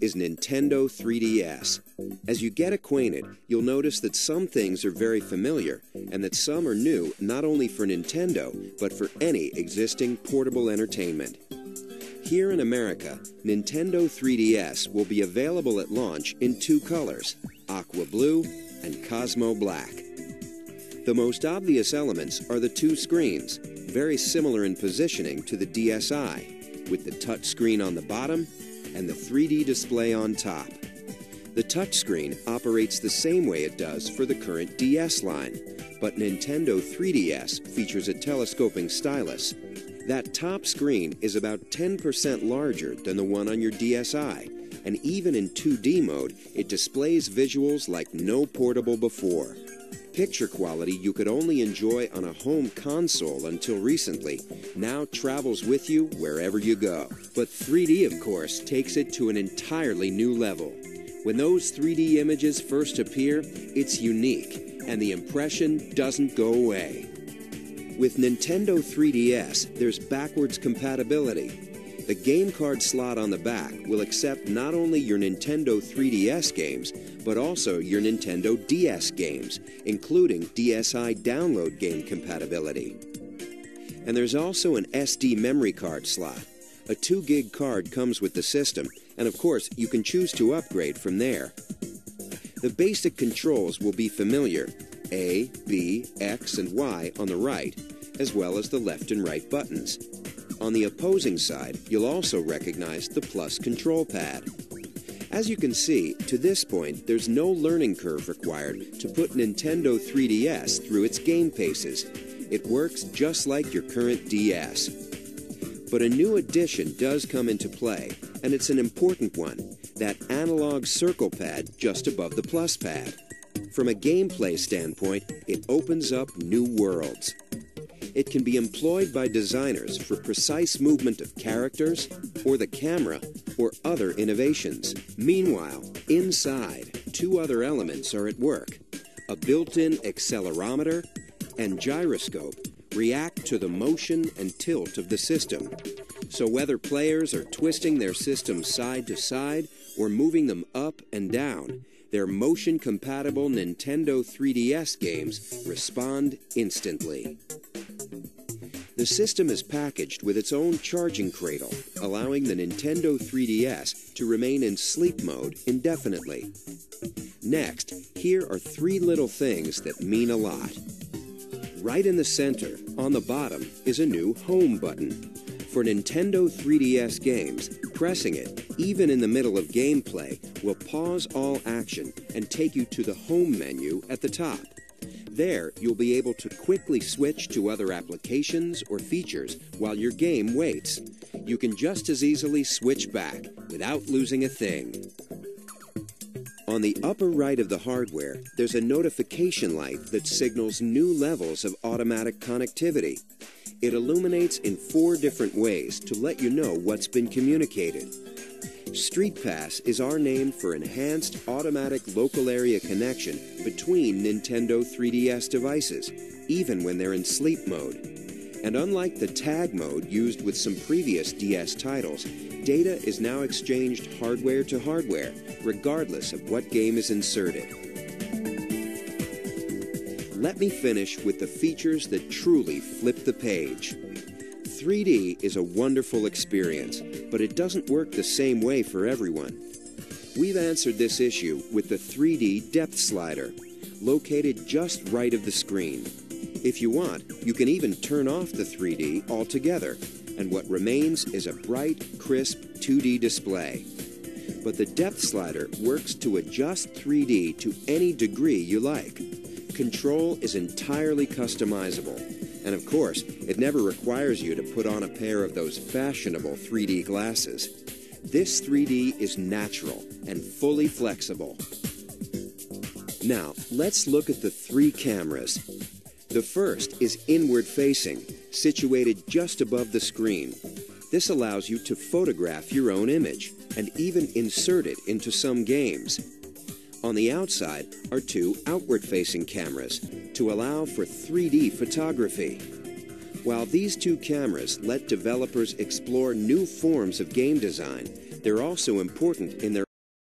is Nintendo 3DS. As you get acquainted, you'll notice that some things are very familiar and that some are new not only for Nintendo, but for any existing portable entertainment. Here in America, Nintendo 3DS will be available at launch in two colors, Aqua Blue and Cosmo Black. The most obvious elements are the two screens, very similar in positioning to the DSi, with the touchscreen on the bottom and the 3D display on top. The touchscreen operates the same way it does for the current DS line, but Nintendo 3DS features a telescoping stylus. That top screen is about 10% larger than the one on your DSi, and even in 2D mode, it displays visuals like no portable before. Picture quality you could only enjoy on a home console until recently now travels with you wherever you go. But 3D, of course, takes it to an entirely new level. When those 3D images first appear, it's unique, and the impression doesn't go away. With Nintendo 3DS, there's backwards compatibility. The game card slot on the back will accept not only your Nintendo 3DS games, but also your Nintendo DS games, including DSi download game compatibility. And there's also an SD memory card slot. A 2 gig card comes with the system, and of course you can choose to upgrade from there. The basic controls will be familiar: A, B, X, and Y on the right, as well as the left and right buttons. On the opposing side, you'll also recognize the plus control pad. As you can see, to this point, there's no learning curve required to put Nintendo 3DS through its game paces. It works just like your current DS. But a new addition does come into play, and it's an important one: that analog circle pad just above the plus pad. From a gameplay standpoint, it opens up new worlds. It can be employed by designers for precise movement of characters, or the camera, or other innovations. Meanwhile, inside, two other elements are at work. A built-in accelerometer and gyroscope react to the motion and tilt of the system. So whether players are twisting their system side to side or moving them up and down, their motion-compatible Nintendo 3DS games respond instantly. The system is packaged with its own charging cradle, allowing the Nintendo 3DS to remain in sleep mode indefinitely. Next, here are three little things that mean a lot. Right in the center, on the bottom, is a new Home button. For Nintendo 3DS games, pressing it, even in the middle of gameplay, will pause all action and take you to the Home menu at the top. There, you'll be able to quickly switch to other applications or features while your game waits. You can just as easily switch back without losing a thing. On the upper right of the hardware, there's a notification light that signals new levels of automatic connectivity. It illuminates in 4 different ways to let you know what's been communicated. Street Pass is our name for enhanced automatic local area connection between Nintendo 3DS devices, even when they're in sleep mode. And unlike the tag mode used with some previous DS titles, data is now exchanged hardware to hardware, regardless of what game is inserted. Let me finish with the features that truly flip the page. 3D is a wonderful experience, but it doesn't work the same way for everyone. We've answered this issue with the 3D depth slider, located just right of the screen. If you want, you can even turn off the 3D altogether, and what remains is a bright, crisp 2D display. But the depth slider works to adjust 3D to any degree you like. Control is entirely customizable. And of course, it never requires you to put on a pair of those fashionable 3D glasses. This 3D is natural and fully flexible. Now, let's look at the 3 cameras. The first is inward-facing, situated just above the screen. This allows you to photograph your own image and even insert it into some games. On the outside are 2 outward-facing cameras to allow for 3D photography. While these 2 cameras let developers explore new forms of game design, they're also important in their